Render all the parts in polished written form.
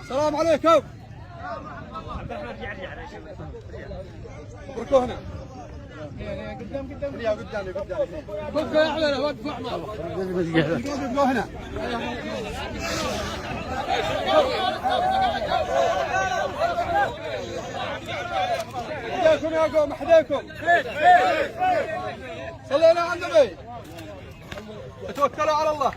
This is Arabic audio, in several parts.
السلام عليكم. اتركوا هنا. قدام يا قدامي وقفوا يا علي وقفوا احمد. وقفوا هنا. احديكم يا قوم احديكم. صلينا على النبي. توكلوا على الله.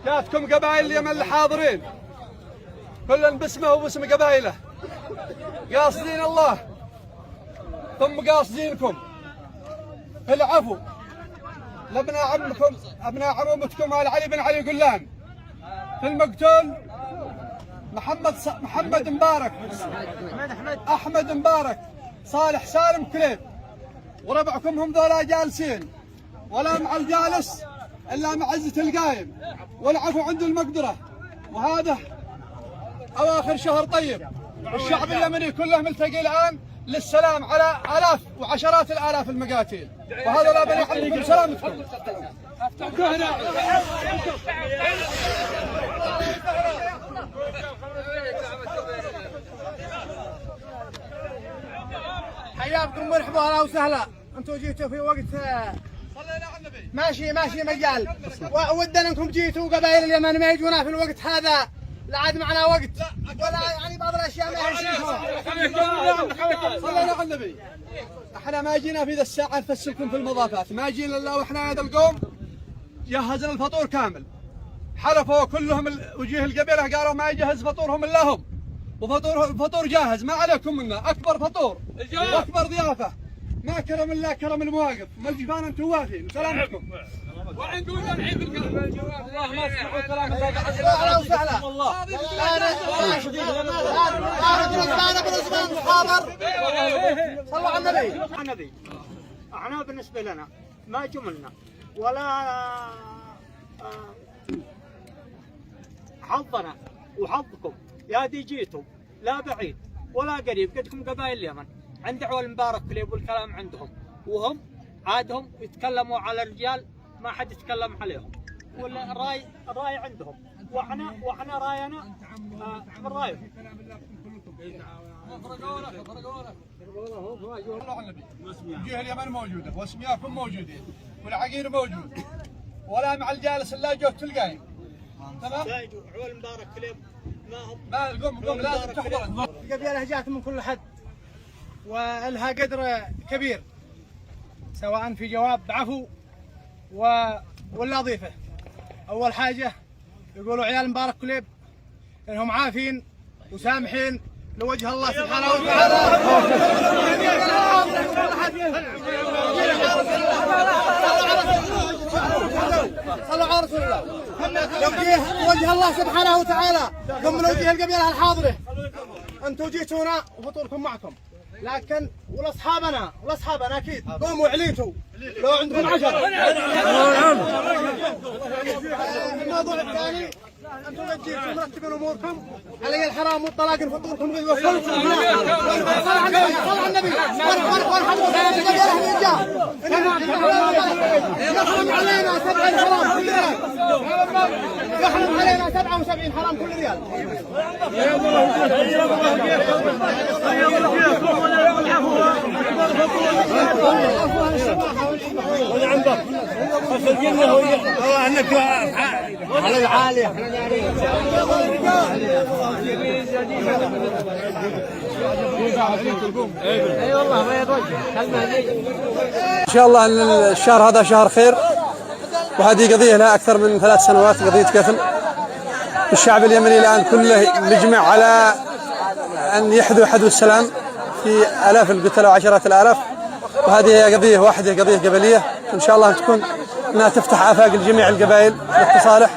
جاتكم قبائل اليمن الحاضرين كل باسمه وباسم قبائله، قاصدين الله ثم قاصدينكم في العفو لابناء عمكم ابناء عمومتكم آل علي بن علي قلان، في المقتول محمد مبارك، احمد مبارك، صالح سالم كليب، وربعكم هم ذولا جالسين، ولا مع الجالس الا مع عزة القايم، والعفو عنده المقدرة. وهذا اواخر شهر طيب، الشعب اليمني كله ملتقي الان للسلام على الاف وعشرات الالاف المقاتيل، وهذا لا بني عليكم سلامتكم. حياكم مرحبا اهلا وسهلا. انتم جيتوا في وقت ماشي مجال، ودنا انكم جيتوا قبائل اليمن ما يجونا في الوقت هذا، لا عاد معنا وقت ولا يعني بعض الاشياء ما يهمكم. صلينا على النبي. احنا ما جينا في ذا الساعه نفسركم في المضافات، ما جينا الا واحنا هذا القوم جهزنا الفطور كامل، حلفوا كلهم وجيه القبيله قالوا ما يجهز فطورهم الا هم، وفطور جاهز ما عليكم منا، اكبر فطور واكبر ضيافه، ما كرم الله كرم المواقف، ما الجفان انتم وافين سلامتكم. وعندنا العيد الجواب الله ما يسمعوا كلام اهلا وسهلا. انا بالنسبه حاضر. صلوا على النبي. احنا بالنسبه لنا ما جملنا ولا حظنا وحظكم يا دي جيتوا لا بعيد ولا قريب، قدكم قبائل اليمن عند عوال مبارك كليب والكلام عندهم، وهم عادهم يتكلموا على الرجال ما حد يتكلم عليهم، ولا الراي عندهم، واحنا راينا من رايهم. وجيه اليمن موجوده واسمياكم موجودين والعقير موجود، ولا مع الجالس الا جوت القايم. تمام؟ عوال مبارك كليب ما قوم لازم تحضر. القبيله جات من كل حد ولها قدر كبير، سواء في جواب بعفو ولا ضيفه. اول حاجه يقولوا عيال مبارك كليب انهم عافين وسامحين لوجه الله سبحانه وتعالى. صلوا على رسول الله. لو جه وجه الله سبحانه وتعالى ثم لو جه القبيله الحاضره انتم جيتونا وفطوركم معكم، لكن ولاصحابنا اكيد قوموا عليتوا لو عندكم 10. الموضوع الثاني انتم جيتوا مرتبين اموركم علي الحرام والطلاق فطوركم غير وصلوا. صل على النبي يحرم علينا 70 حرام كل ريال، يحرم علينا 77 حرام كل ريال. ولا عندك الجنة هو انك على العالية. اي والله ما يتوجه ان شاء الله ان الشهر هذا شهر خير، وهذه قضيه لها اكثر من 3 سنوات، قضيه قتل. الشعب اليمني الان كله مجمع على ان يحذو حذو السلام في الاف القتلى وعشرات الالاف، وهذه هي قضيه واحده، قضيه قبليه، ان شاء الله تكون انها تفتح افاق لجميع القبائل للتصالح.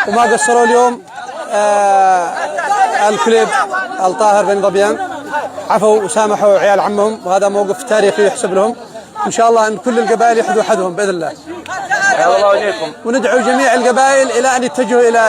وما قصروا اليوم الكليب الطاهر بن ظبيان عفوا وسامحوا عيال عمهم، وهذا موقف تاريخي يحسب لهم. ان شاء الله ان كل القبائل يحذو حذوهم باذن الله. يا الله وجيكم. وندعو جميع القبائل الى ان يتجهوا الى